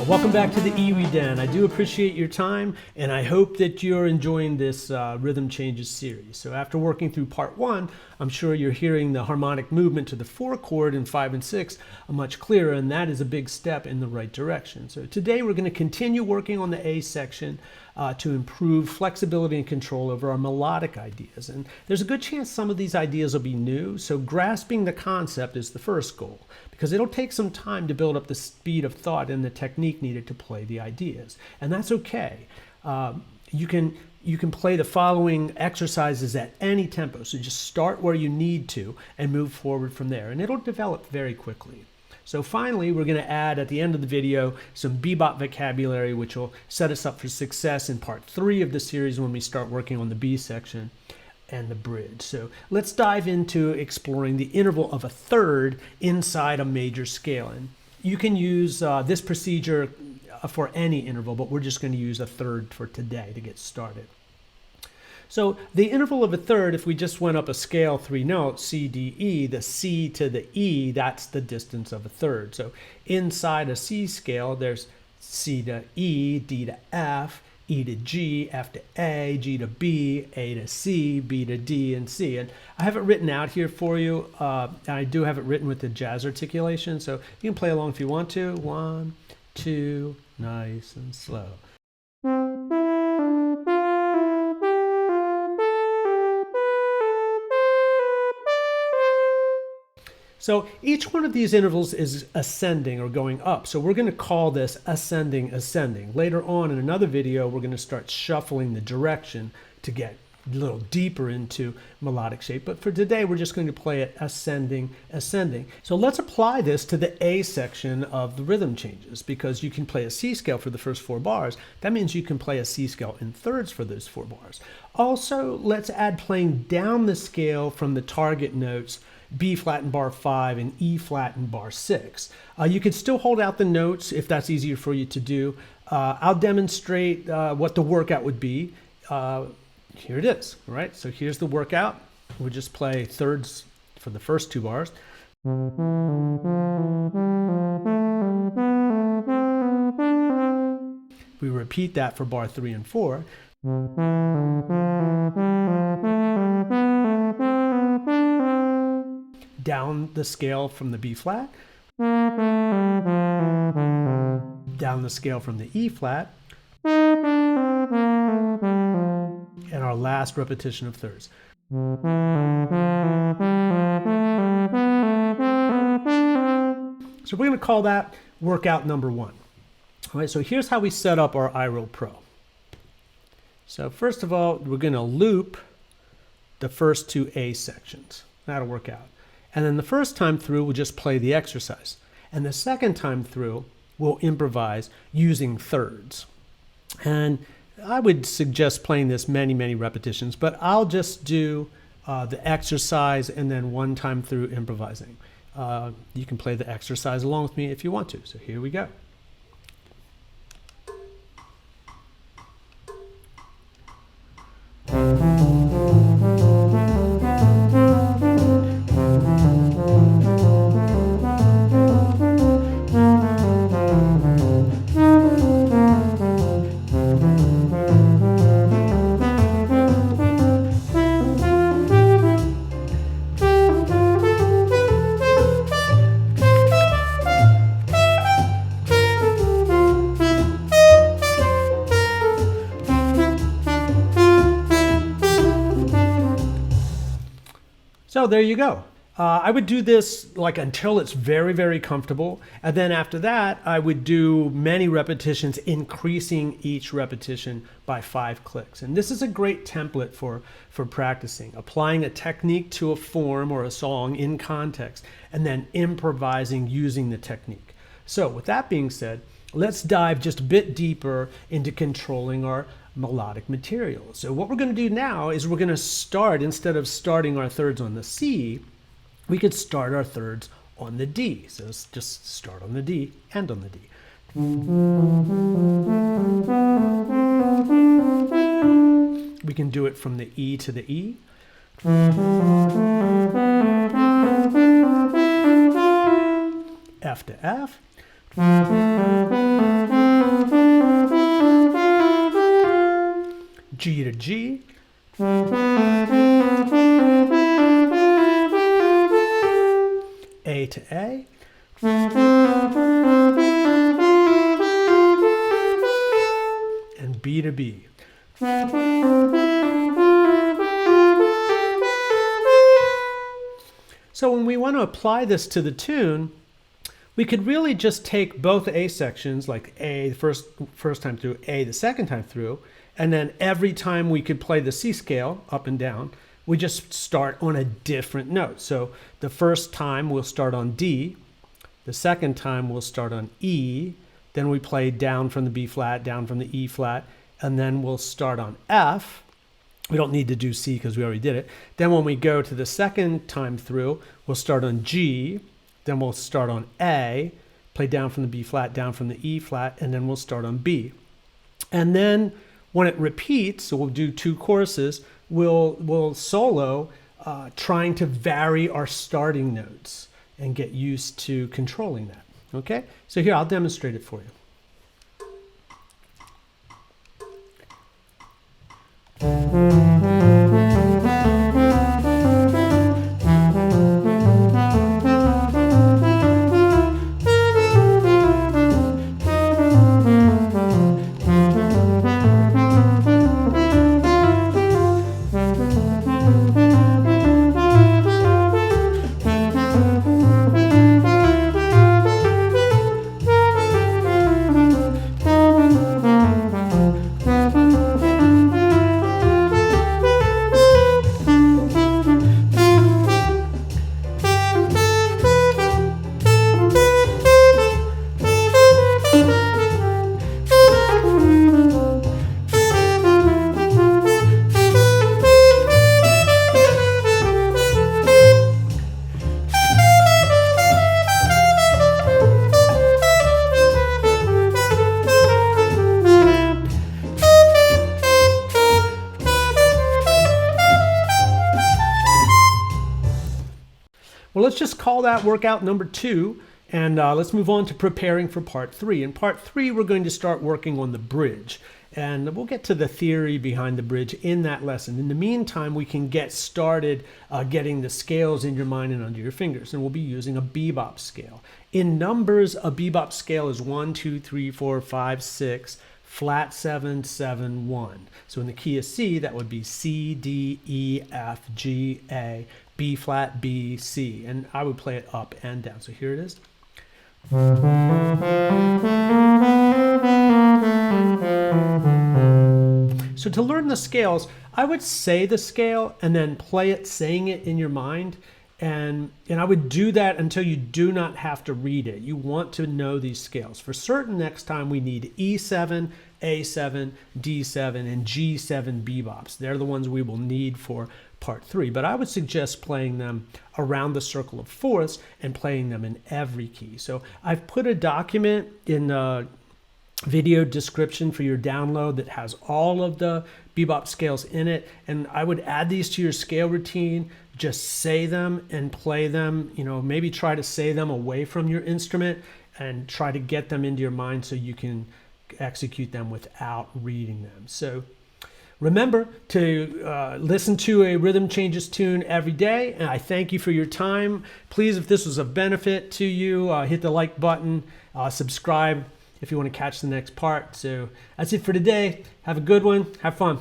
Welcome back to the Iwi Den. I do appreciate your time, and I hope that you're enjoying this Rhythm Changes series. So after working through part 1, I'm sure you're hearing the harmonic movement to the 4 chord in 5 and 6 much clearer, and that is a big step in the right direction. So today we're going to continue working on the A section to improve flexibility and control over our melodic ideas. And there's a good chance some of these ideas will be new, so grasping the concept is the first goal, because it'll take some time to build up the speed of thought and the technique needed to play the ideas. And that's okay. You can play the following exercises at any tempo, so just start where you need to and move forward from there, and it'll develop very quickly. So finally, we're going to add at the end of the video some bebop vocabulary, which will set us up for success in part 3 of the series when we start working on the B section and the bridge. So let's dive into exploring the interval of a third inside a major scale. And you can use this procedure for any interval, but we're just going to use a third for today to get started. So the interval of a third, if we just went up a scale 3 notes, C, D, E, the C to the E, that's the distance of a third. So inside a C scale, there's C to E, D to F, E to G, F to A, G to B, A to C, B to D, and C. And I have it written out here for you. I do have it written with the jazz articulation, so you can play along if you want to. 1, 2, nice and slow. So each one of these intervals is ascending or going up. So we're going to call this ascending, ascending. Later on in another video, we're going to start shuffling the direction to get a little deeper into melodic shape. But for today, we're just going to play it ascending, ascending. So let's apply this to the A section of the rhythm changes, because you can play a C scale for the first 4 bars. That means you can play a C scale in thirds for those 4 bars. Also, let's add playing down the scale from the target notes B flat in bar 5 and E flat in bar 6. You could still hold out the notes if that's easier for you to do. I'll demonstrate what the workout would be. Here it is, all right? So here's the workout. We'll just play thirds for the first 2 bars. We repeat that for bar 3 and 4. Down the scale from the B flat, down the scale from the E flat, and our last repetition of thirds. So we're going to call that workout number 1. All right, so here's how we set up our iRoll Pro. So first of all, we're going to loop the first 2 A sections. That'll work out. And then the first time through, we'll just play the exercise. And the second time through, we'll improvise using thirds. And I would suggest playing this many, many repetitions, but I'll just do the exercise and then one time through improvising. You can play the exercise along with me if you want to. So here we go. So there you go. I would do this like until it's very, very comfortable. And then after that, I would do many repetitions, increasing each repetition by 5 clicks. And this is a great template for practicing, applying a technique to a form or a song in context, and then improvising using the technique. So with that being said, let's dive just a bit deeper into controlling our melodic material. So what we're going to do now is we're going to start, instead of starting our thirds on the C, we could start our thirds on the D. So let's just start on the D and on the D. We can do it from the E to the E. F to F. G to G, A to A, and B to B. So when we want to apply this to the tune, we could really just take both A sections, like A the first time through, A the second time through, and then every time we could play the C scale up and down, we just start on a different note. So the first time we'll start on D, the second time we'll start on E, then we play down from the B flat, down from the E flat, and then we'll start on F. We don't need to do C because we already did it. Then when we go to the second time through, we'll start on G, then we'll start on A, play down from the B flat, down from the E flat, and then we'll start on B. And then when it repeats, so we'll do 2 choruses, we'll solo trying to vary our starting notes and get used to controlling that. Okay? So here, I'll demonstrate it for you. Well, let's just call that workout number 2, and let's move on to preparing for part 3. In part 3, we're going to start working on the bridge, and we'll get to the theory behind the bridge in that lesson. In the meantime, we can get started getting the scales in your mind and under your fingers, and we'll be using a bebop scale. In numbers, a bebop scale is 1, 2, 3, 4, 5, 6, flat 7, 7, 1. So in the key of C, that would be C, D, E, F, G, A, B flat, B, C. And I would play it up and down. So here it is. So to learn the scales, I would say the scale and then play it, saying it in your mind. And I would do that until you do not have to read it. You want to know these scales. For certain, next time we need E7, A7, D7, and G7 bebops. They're the ones we will need for part 3. But I would suggest playing them around the circle of fourths and playing them in every key. So I've put a document in the video description for your download that has all of the bebop scales in it, and I would add these to your scale routine. Just say them and play them, maybe try to say them away from your instrument and try to get them into your mind so you can execute them without reading them. So remember to listen to a Rhythm Changes tune every day, and I thank you for your time. Please, if this was of benefit to you, hit the like button, subscribe if you want to catch the next part. So that's it for today. Have a good one. Have fun.